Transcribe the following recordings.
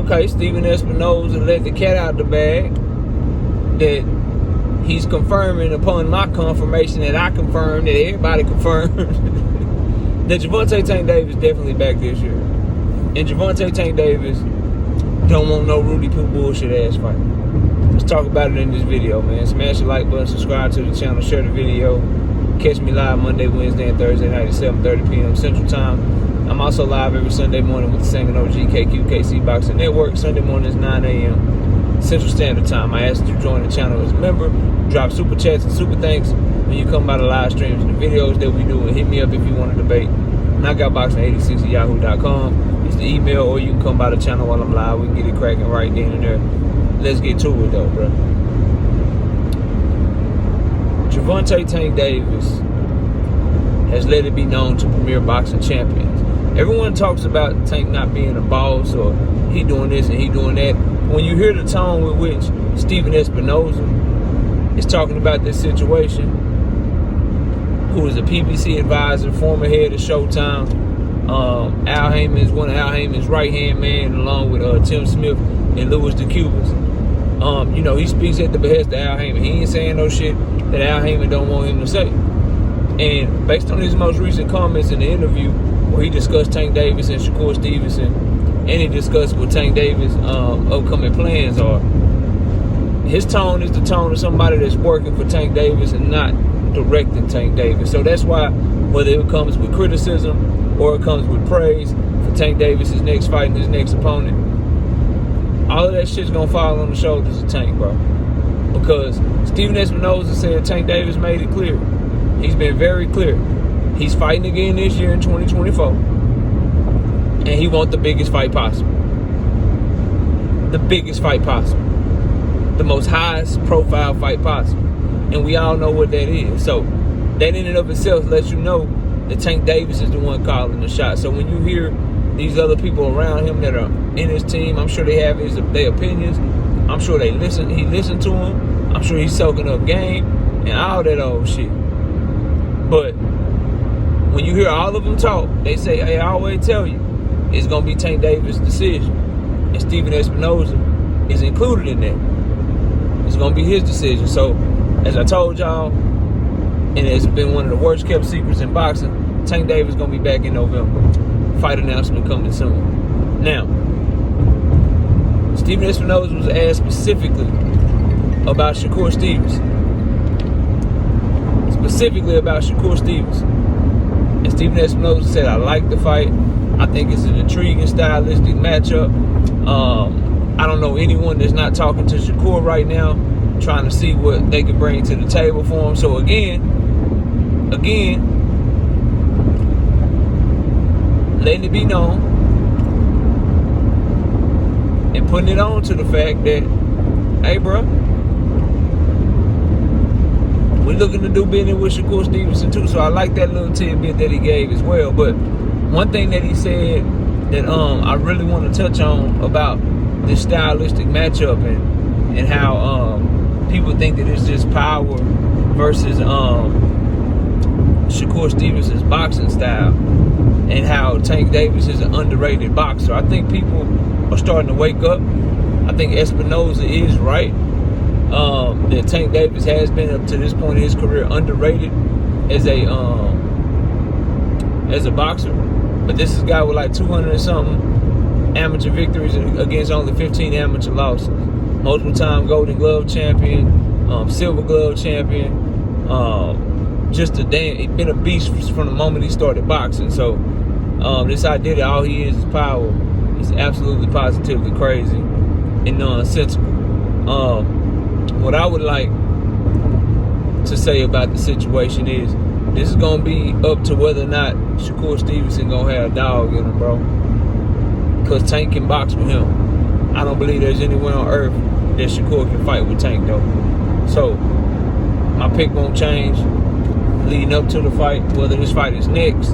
okay, Steven Espinoza let the cat out the bag. That he's confirming upon my confirmation that I confirmed, that everybody confirmed, that Gervonta Tank Davis definitely back this year. And Gervonta Tank Davis don't want no Rudy Poo bullshit ass fight. Let's talk about it in this video, man. Smash the like button, subscribe to the channel, share the video. Catch me live Monday, Wednesday, and Thursday night at 7:30 p.m. Central Time. I'm also live every Sunday morning with the Singing OG KQKC Boxing Network. Sunday mornings 9 a.m. Central Standard Time. I ask you to join the channel as a member. Drop super chats and super thanks when you come by the live streams and the videos that we do. And hit me up if you want to debate. Knockoutboxing86 at yahoo.com. It's the email, or you can come by the channel while I'm live. We can get it cracking right then and there. Let's get to it though, bro. Gervonta Tank Davis has let it be known to Premier Boxing Champions. Everyone talks about Tank not being a boss, or he doing this and he doing that. When you hear the tone with which Steven Espinoza is talking about this situation, who is a PBC advisor, former head of Showtime, Al Heyman is one of Al Heyman's right-hand man, along with Tim Smith and Louis DeCubas. You know, he speaks at the behest of Al Heyman. He ain't saying no shit that Al Heyman don't want him to say. And based on his most recent comments in the interview, where he discussed Tank Davis and Shakur Stevenson, and he discussed what Tank Davis' upcoming plans are, his tone is the tone of somebody that's working for Tank Davis and not directing Tank Davis. So that's why, whether it comes with criticism or it comes with praise for Tank Davis' next fight and his next opponent, all of that shit's gonna fall on the shoulders of Tank, bro. Because Steven Espinoza said Tank Davis made it clear. He's been very clear. He's fighting again this year in 2024. And he wants the biggest fight possible. The biggest fight possible. The most highest profile fight possible. And we all know what that is. So that in and of itself lets you know that Tank Davis is the one calling the shot. So when you hear these other people around him that are in his team, I'm sure they have their opinions. I'm sure he listened to them. I'm sure he's soaking up game and all that old shit. But when you hear all of them talk, they say, hey, I always tell you, it's going to be Tank Davis' decision. And Steven Espinoza is included in that. It's going to be his decision. So, as I told y'all, and it's been one of the worst kept secrets in boxing, Tank Davis is going to be back in November. Fight announcement coming soon. Now, Steven Espinoza was asked specifically about Shakur Stevenson. Specifically about Shakur Stevenson. And Steven Espinoza said, I like the fight. I think it's an intriguing stylistic matchup. I don't know anyone that's not talking to Shakur right now, trying to see what they can bring to the table for him. So again, letting it be known and putting it on to the fact that, hey, bro, we're looking to do business with Shakur Stevenson too. So I like that little tidbit that he gave as well. But one thing that he said that I really want to touch on about this stylistic matchup and how people think that it's just power versus Shakur Stevenson's boxing style, and how Tank Davis is an underrated boxer. I think people are starting to wake up. I think Espinoza is right. That Tank Davis has been, up to this point in his career, underrated as a boxer. But this is a guy with like 200 and something amateur victories against only 15 amateur losses. Multiple time Golden Glove champion, Silver Glove champion. He's been a beast from the moment he started boxing. So this idea that all he is power is absolutely positively crazy and nonsensical. What I would like to say about the situation is, this is going to be up to whether or not Shakur Stevenson going to have a dog in him, bro. Because Tank can box with him. I don't believe there's anywhere on earth that Shakur can fight with Tank, though. So, my pick won't change leading up to the fight. Whether this fight is next,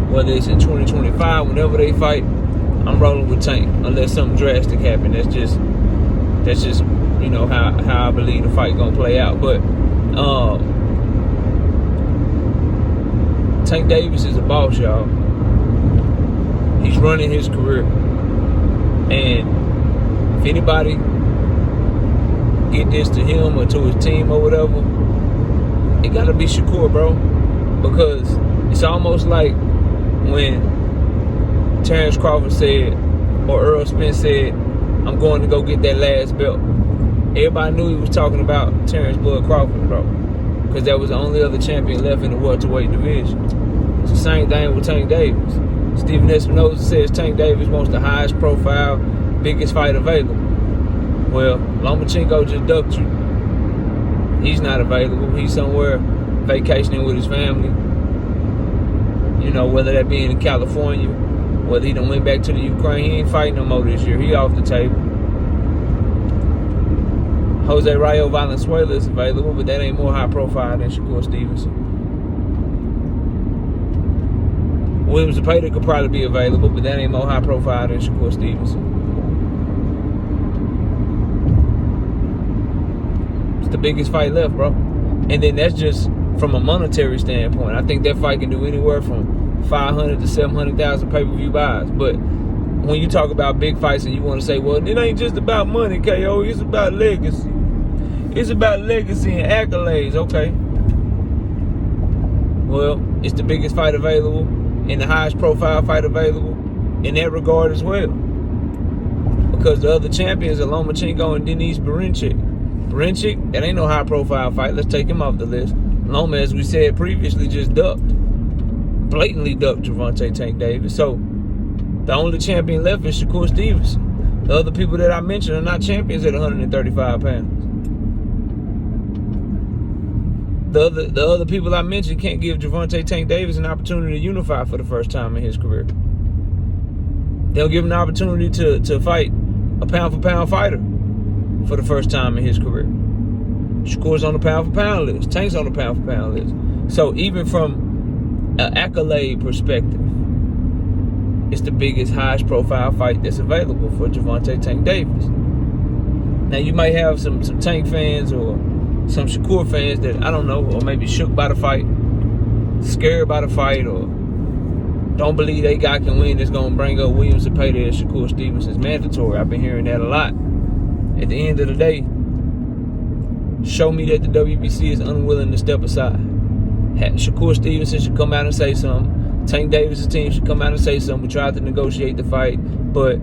whether it's in 2025, whenever they fight, I'm rolling with Tank. Unless something drastic happens. That's just you know, how I believe the fight gonna play out. But Tank Davis is a boss, y'all. He's running his career. And if anybody get this to him or to his team or whatever, it gotta be Shakur, bro. Because it's almost like when Terrence Crawford said, or Earl Spence said, I'm going to go get that last belt. Everybody knew he was talking about Terrence Bud Crawford, bro. Because that was the only other champion left in the welterweight division. It's the same thing with Tank Davis. Stephen Espinoza says Tank Davis wants the highest profile, biggest fight available. Well, Lomachenko just ducked you. He's not available. He's somewhere vacationing with his family. You know, whether that be in California, whether he done went back to the Ukraine, he ain't fighting no more this year. He off the table. Jose Rayo Valenzuela is available, but that ain't more high profile than Shakur Stevenson. Williams Zepeda could probably be available, but that ain't more high profile than Shakur Stevenson. It's the biggest fight left, bro. And then that's just from a monetary standpoint. I think that fight can do anywhere from 500 to 700,000 pay-per-view buys. But when you talk about big fights and you want to say, well, it ain't just about money, KO. It's about legacy. It's about legacy and accolades. Okay. Well, it's the biggest fight available and the highest profile fight available in that regard as well. Because the other champions are Lomachenko and Denis Berinchyk. Berinchyk, that ain't no high profile fight. Let's take him off the list. Loma, as we said previously, just ducked. Blatantly ducked Gervonta Tank Davis. So the only champion left is Shakur Stevenson. The other people that I mentioned are not champions at 135 pounds. The other people I mentioned can't give Gervonta Tank Davis an opportunity to unify for the first time in his career. They'll give him an opportunity to fight a pound-for-pound fighter for the first time in his career. Shakur's on the pound-for-pound list. Tank's on the pound-for-pound list. So even from an accolade perspective, it's the biggest, highest profile fight that's available for Gervonta Tank Davis. Now you might have some Tank fans or some Shakur fans that, I don't know, or maybe shook by the fight, scared by the fight, or don't believe they guy can win, that's going to bring up Williams Zepeda as Shakur Stevenson's mandatory. I've been hearing that a lot. At the end of the day, show me that the WBC is unwilling to step aside. Shakur Stevenson should come out and say something. Tank Davis' team should come out and say something. We tried to negotiate the fight, but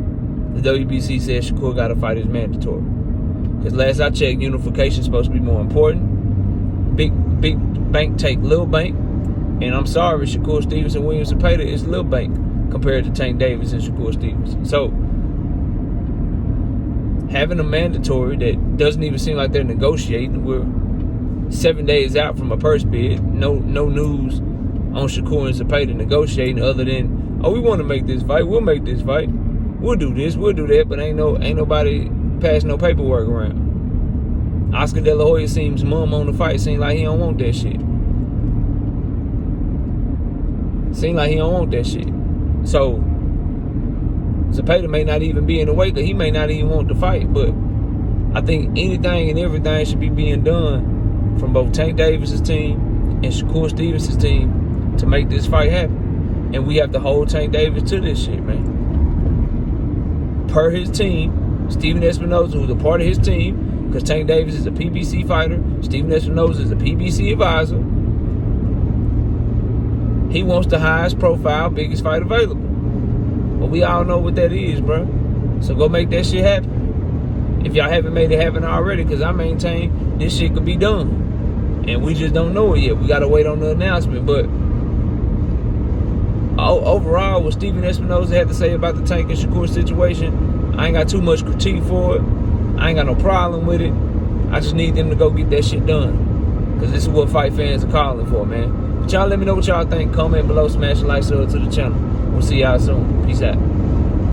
the WBC said Shakur got to fight is mandatory. Because last I checked, unification is supposed to be more important. Big bank take little bank. And I'm sorry, Shakur Stevenson, Williams Zepeda is little bank compared to Tank Davis and Shakur Stevenson. So having a mandatory that doesn't even seem like they're negotiating. We're 7 days out from a purse bid. No news on Shakur and Zepeda negotiating other than, oh, we want to make this fight. We'll make this fight. We'll do this. We'll do that. But ain't nobody passing no paperwork around. Oscar De La Hoya seems mum on the fight. Seems like he don't want that shit. Seems like he don't want that shit. So Zepeda may not even be in the weight, because he may not even want to fight. But I think anything and everything should be being done from both Tank Davis' team and Shakur Stevenson's team to make this fight happen. And we have to hold Tank Davis to this shit, man. Per his team, Stephen Espinoza, who's a part of his team, because Tank Davis is a PBC fighter, Stephen Espinoza is a PBC advisor. He wants the highest profile, biggest fight available. But we all know what that is, bro. So go make that shit happen. If y'all haven't made it happen already, because I maintain this shit could be done. And we just don't know it yet. We got to wait on the announcement. But overall, what Stephen Espinoza had to say about the Tank and Shakur situation, I ain't got too much critique for it. I ain't got no problem with it. I just need them to go get that shit done. Because this is what fight fans are calling for, man. But y'all let me know what y'all think. Comment below, smash the like, sub to the channel. We'll see y'all soon. Peace out.